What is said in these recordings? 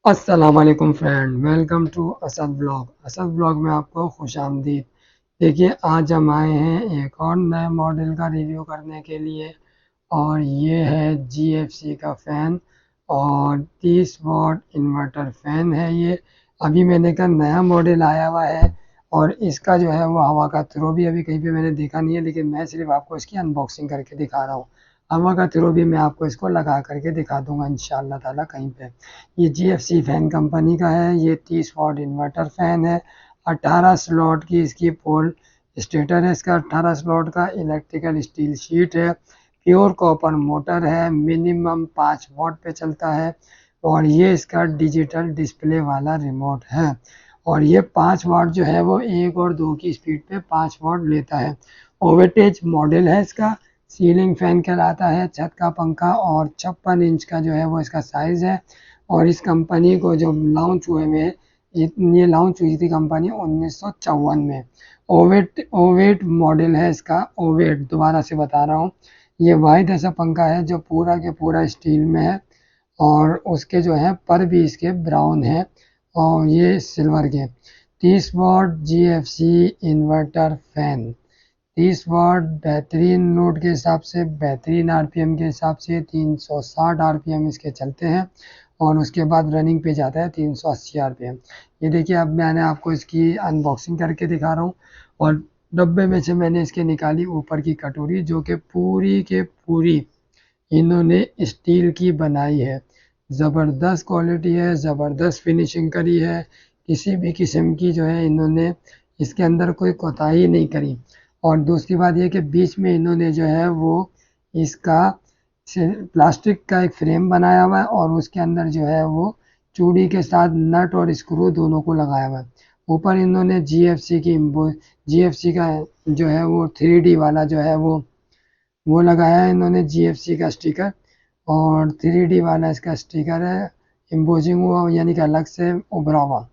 अस्सलाम वालेकुम friend, welcome to Asad blog. Asad blog में आपको खुश आमदीद। देखिए, आज हम आए हैं एक और नए मॉडल का रिव्यू करने के लिए, और ये है GFC का फ़ैन और 30 वॉट इन्वर्टर फ़ैन है ये। अभी मैंने कहा नया मॉडल आया हुआ है, और इसका जो है वो हवा का थ्रो भी अभी कहीं पे मैंने देखा नहीं है, लेकिन मैं सिर्फ आपको इसकी अनबॉक्सिंग करके दिखा रहा हूँ। हवा का थ्रो भी मैं आपको इसको लगा करके दिखा दूंगा इंशाल्लाह ताला कहीं पे। ये GFC फ़ैन कंपनी का है। ये 30 वॉट इन्वर्टर फ़ैन है। 18 स्लॉट की इसकी पोल स्टेटर है। इसका 18 स्लॉट का इलेक्ट्रिकल स्टील शीट है। प्योर कॉपर मोटर है। मिनिमम 5 वॉट पे चलता है, और ये इसका डिजिटल डिस्प्ले वाला रिमोट है। और ये 5 वाट जो है वो 1 और 2 की स्पीड पे 5 वाट लेता है। ओवरटेज मॉडल है इसका। सीलिंग फैन कहलाता है। छत का पंखा, और 56 इंच का जो है वो इसका साइज़ है। और इस कंपनी को जो लॉन्च हुए में ये लॉन्च हुई थी कंपनी 1954 में। ओवेट मॉडल है इसका। ओवेट दोबारा से बता रहा हूँ। ये वाहिद ऐसा पंखा है जो पूरा के पूरा स्टील में है, और उसके जो है पर भी इसके ब्राउन है, और ये सिल्वर के। 30 what GFC inverter fan. 30 what बेहतरीन लोड के हिसाब से, बेहतरीन आरपीएम के हिसाब से 360 आरपीएम इसके चलते हैं, और उसके बाद रनिंग पे जाता है 380 आरपीएम। ये देखिए, अब मैंने आपको इसकी अनबॉक्सिंग करके दिखा रहा हूँ। और डब्बे में से मैंने इसके निकाली ऊपर की कटोरी, जो कि पूरी के पूरी इन्होंने स्टील की बनाई है। ज़बरदस्त क्वालिटी है, ज़बरदस्त फिनिशिंग करी है। किसी भी किस्म की जो है इन्होंने इसके अंदर कोई कोताही नहीं करी। और दूसरी बात यह कि बीच में इन्होंने जो है वो इसका प्लास्टिक का एक फ्रेम बनाया हुआ है, और उसके अंदर जो है वो चूड़ी के साथ नट और स्क्रू दोनों को लगाया हुआ है। ऊपर इन्होंने GFC का जो है वो 3D वाला जो है वो लगाया है इन्होंने, GFC का स्टिकर। और 3D वाला इसका स्टिकर है, एम्बोजिंग हुआ यानी कि अलग से उभरा हुआ।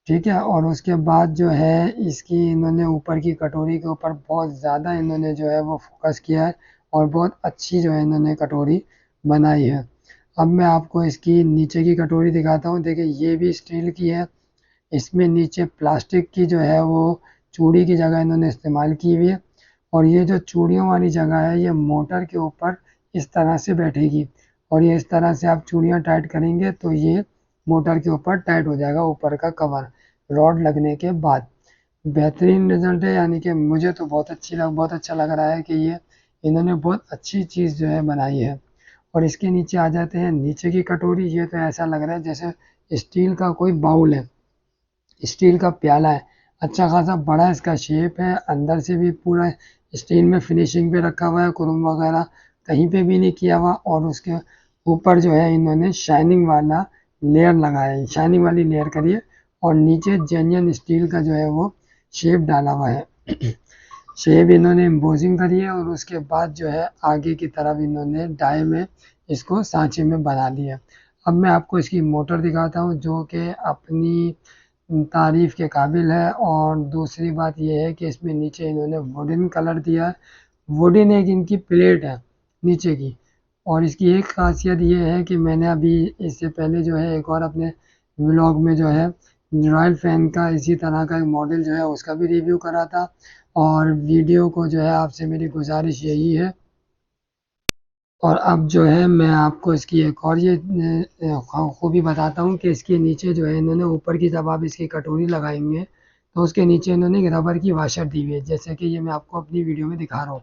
ठीक है। और उसके बाद जो है इसकी इन्होंने ऊपर की कटोरी के ऊपर बहुत ज़्यादा इन्होंने जो है वो फोकस किया है, और बहुत अच्छी जो है इन्होंने कटोरी बनाई है। अब मैं आपको इसकी नीचे की कटोरी दिखाता हूँ। देखिए, ये भी स्टील की है। इसमें नीचे प्लास्टिक की जो है वो चूड़ी की जगह इन्होंने इस्तेमाल की हुई है। और ये जो चूड़ियों वाली जगह है ये मोटर के ऊपर इस तरह से बैठेगी, और ये इस तरह से आप चूड़ियाँ टाइट करेंगे तो ये मोटर के ऊपर टाइट हो जाएगा, ऊपर का कवर रॉड लगने के बाद। बेहतरीन रिजल्ट है, यानी कि मुझे तो बहुत अच्छा लग रहा है कि ये इन्होंने बहुत अच्छी चीज़ जो है बनाई है। और इसके नीचे आ जाते हैं, नीचे की कटोरी। ये तो ऐसा लग रहा है जैसे स्टील का कोई बाउल है, स्टील का प्याला है। अच्छा खासा बड़ा इसका शेप है। अंदर से भी पूरा स्टील में फिनिशिंग पे रखा हुआ है, क्रोम वगैरह कहीं पे भी नहीं किया हुआ। और उसके ऊपर जो है इन्होंने शाइनिंग वाला लेयर लगाया है, शाइनिंग वाली लेयर करिए। और नीचे जेन्युइन स्टील का जो है वो शेप डाला हुआ है। शेप इन्होंने एम्बोजिंग करी है, और उसके बाद जो है आगे की तरफ इन्होंने डाई में इसको सांचे में बना लिया। अब मैं आपको इसकी मोटर दिखाता हूँ, जो कि अपनी तारीफ़ के काबिल है। और दूसरी बात यह है कि इसमें नीचे इन्होंने वुडन कलर दिया है। वुडन एक इनकी प्लेट है नीचे की। और इसकी एक खासियत ये है कि मैंने अभी इससे पहले जो है एक और अपने व्लॉग में जो है रॉयल फैन का इसी तरह का एक मॉडल जो है उसका भी रिव्यू करा था। और वीडियो को जो है आपसे मेरी गुजारिश यही है। और अब जो है मैं आपको इसकी एक और ये खूबी बताता हूँ कि इसके नीचे जो है इन्होंने ऊपर की, जब आप इसकी कटोरी लगाएंगे तो उसके नीचे इन्होंने एक रबर की वाशर दी हुई है, जैसे कि ये मैं आपको अपनी वीडियो में दिखा रहा हूँ।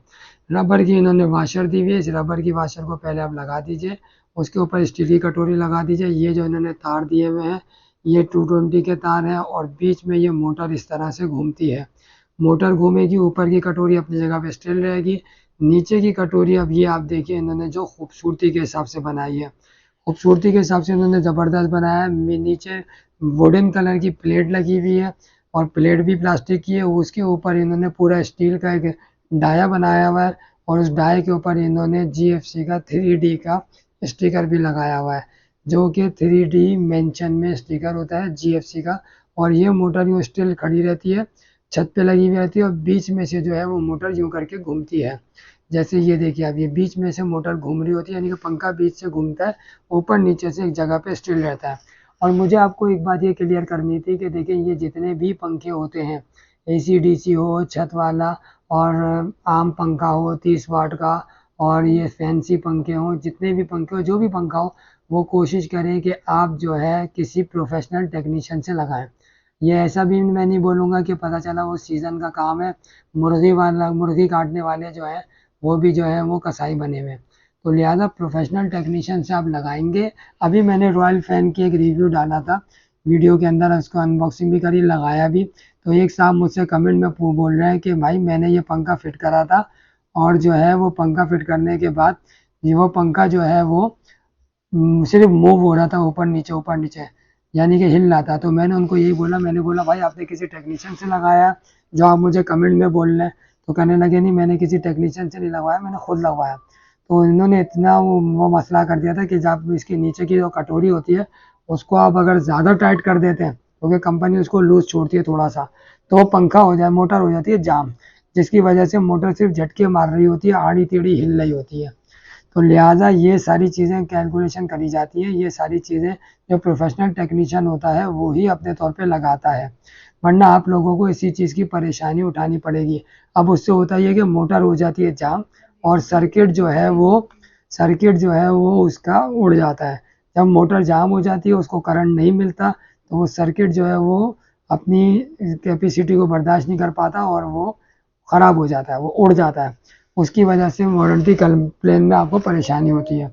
रबर की इन्होंने वाशर दी हुई है। इस रबर की वाशर को पहले आप लगा दीजिए, उसके ऊपर स्टील की कटोरी लगा दीजिए। ये जो इन्होंने तार दिए हुए हैं ये 220 के तार हैं, और बीच में ये मोटर इस तरह से घूमती है। मोटर घूमेगी, ऊपर की कटोरी अपनी जगह पे स्टिल रहेगी। नीचे की कटोरी, अब ये आप देखिए इन्होंने जो खूबसूरती के हिसाब से बनाई है, खूबसूरती के हिसाब से इन्होंने ज़बरदस्त बनाया है। नीचे वुडन कलर की प्लेट लगी हुई है, और प्लेट भी प्लास्टिक की है। उसके ऊपर इन्होंने पूरा स्टील का एक डाया बनाया हुआ है, और उस डाये के ऊपर इन्होंने GFC का 3D का स्टिकर भी लगाया हुआ है, जो कि 3D मेंशन में स्टिकर होता है GFC का। और ये मोटर यूँ स्टिल खड़ी रहती है, छत पे लगी हुई रहती है, और बीच में से जो है वो मोटर यूँ करके घूमती है। जैसे ये देखिए, अब ये बीच में से मोटर घूम रही होती है, यानी कि पंखा बीच से घूमता है, ऊपर नीचे से एक जगह पे स्टिल रहता है। और मुझे आपको एक बात ये क्लियर करनी थी कि देखिए ये जितने भी पंखे होते हैं, एसी डीसी हो, छत वाला और आम पंखा हो 30 वाट का, और ये फैंसी पंखे हों, जितने भी पंखे हो, जो भी पंखा हो, वो कोशिश करें कि आप जो है किसी प्रोफेशनल टेक्नीशियन से लगाएं। ये ऐसा भी मैं नहीं बोलूँगा कि पता चला वो सीज़न का काम है, मुर्गी काटने वाले जो है वो भी जो है वो कसाई बने हुए हैं। तो लिहाजा प्रोफेशनल टेक्नीशियन से आप लगाएंगे। अभी मैंने रॉयल फैन की एक रिव्यू डाला था वीडियो के अंदर, उसको अनबॉक्सिंग भी करी, लगाया भी। तो एक साहब मुझसे कमेंट में बोल रहे हैं कि भाई मैंने ये पंखा फिट करा था, और जो है वो पंखा फिट करने के बाद ये वो पंखा जो है वो सिर्फ मूव हो रहा था ऊपर नीचे, यानी कि हिल रहा था। तो मैंने उनको यही बोला, मैंने बोला भाई आपने किसी टेक्नीशियन से लगाया जो आप मुझे कमेंट में बोल रहे हैं? तो कहने लगे नहीं, मैंने किसी टेक्नीशियन से नहीं लगवाया, मैंने खुद लगवाया। तो इन्होंने इतना वो मसला कर दिया था कि जब इसके नीचे की जो कटोरी होती है उसको आप अगर ज़्यादा टाइट कर देते हैं, क्योंकि कंपनी उसको लूज छोड़ती है थोड़ा सा, तो वो पंखा हो जाए, मोटर हो जाती है जाम, जिसकी वजह से मोटर सिर्फ झटके मार रही होती है, आड़ी टेढ़ी हिल रही होती है। तो लिहाजा ये सारी चीज़ें कैलकुलेशन करी जाती है, ये सारी चीज़ें जो प्रोफेशनल टेक्नीशियन होता है वो ही अपने तौर पे लगाता है, वरना आप लोगों को इसी चीज़ की परेशानी उठानी पड़ेगी। अब उससे होता ये है कि मोटर हो जाती है जाम, और सर्किट जो है वो उसका उड़ जाता है। जब मोटर जाम हो जाती है, उसको करंट नहीं मिलता, तो वो सर्किट जो है वो अपनी कैपेसिटी को बर्दाश्त नहीं कर पाता और वो ख़राब हो जाता है, वो उड़ जाता है। उसकी वजह से वारंटी कंप्लेन में आपको परेशानी होती है।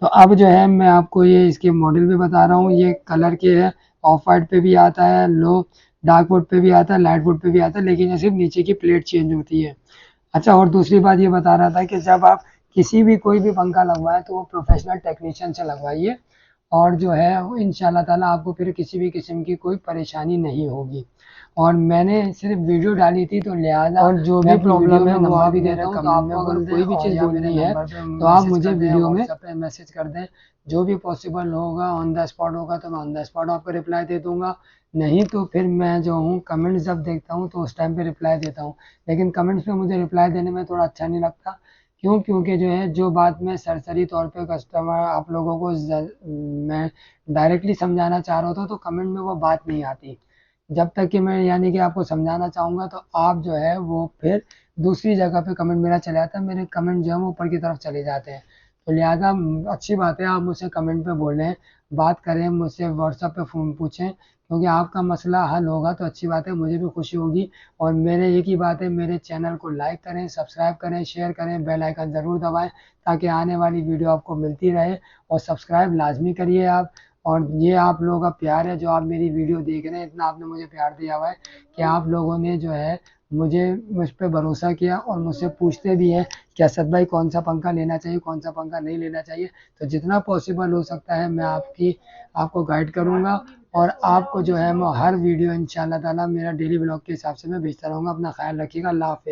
तो अब जो है मैं आपको ये इसके मॉडल भी बता रहा हूँ। ये कलर के है, ऑफ वाइट पे भी आता है, लो डार्क वुड पे भी आता है, लाइट वुड पे भी आता है, लेकिन ये सिर्फ नीचे की प्लेट चेंज होती है। अच्छा, और दूसरी बात ये बता रहा था कि जब आप किसी भी कोई भी पंखा लगवाएं तो वो प्रोफेशनल टेक्नीशियन से लगवाइए, और जो है इंशाल्लाह ताला आपको फिर किसी भी किस्म की कोई परेशानी नहीं होगी। और मैंने सिर्फ वीडियो डाली थी तो लिहाजा, और जो भी प्रॉब्लम है वो आप भी दे रहा हूँ, तो आपको अगर कोई भी चीज़ बोलनी है तो आप मुझे वीडियो में पे मैसेज कर दें। जो भी पॉसिबल होगा ऑन द स्पॉट होगा तो मैं ऑन द स्पॉट आपको रिप्लाई दे दूंगा, नहीं तो फिर मैं जो हूँ कमेंट्स जब देखता हूँ तो उस टाइम पे रिप्लाई देता हूँ। लेकिन कमेंट्स में मुझे रिप्लाई देने में थोड़ा अच्छा नहीं लगता, क्यों? क्योंकि जो है जो बात मैं सरसरी तौर पे कस्टमर आप लोगों को मैं डायरेक्टली समझाना चाह रहा होता तो कमेंट में वो बात नहीं आती। जब तक कि मैं यानी कि आपको समझाना चाहूँगा तो आप जो है वो फिर दूसरी जगह पे कमेंट मेरा चले जाता है, मेरे कमेंट जो है वो ऊपर की तरफ चले जाते हैं। तो लिहाजा अच्छी बात है आप मुझसे कमेंट पे बोलें, बात करें मुझसे, व्हाट्सएप पे फ़ोन पूछें, क्योंकि आपका मसला हल होगा तो अच्छी बात है, मुझे भी खुशी होगी। और मेरे एक ही बात है, मेरे चैनल को लाइक करें, सब्सक्राइब करें, शेयर करें, बेल आइकन ज़रूर दबाएं ताकि आने वाली वीडियो आपको मिलती रहे। और सब्सक्राइब लाजमी करिए आप। और ये आप लोगों का प्यार है, जो आप मेरी वीडियो देख रहे हैं, इतना आपने मुझे प्यार दिया हुआ है कि आप लोगों ने जो है मुझ पे भरोसा किया और मुझसे पूछते भी हैं कि असद भाई कौन सा पंखा लेना चाहिए, कौन सा पंखा नहीं लेना चाहिए। तो जितना पॉसिबल हो सकता है मैं आपको गाइड करूँगा, और आपको जो है मैं हर वीडियो इंशाल्लाह ताला मेरा डेली ब्लॉग के हिसाब से मैं भेजता रहूँगा। अपना ख्याल रखिएगा। अल्लाह हाफ़िज़।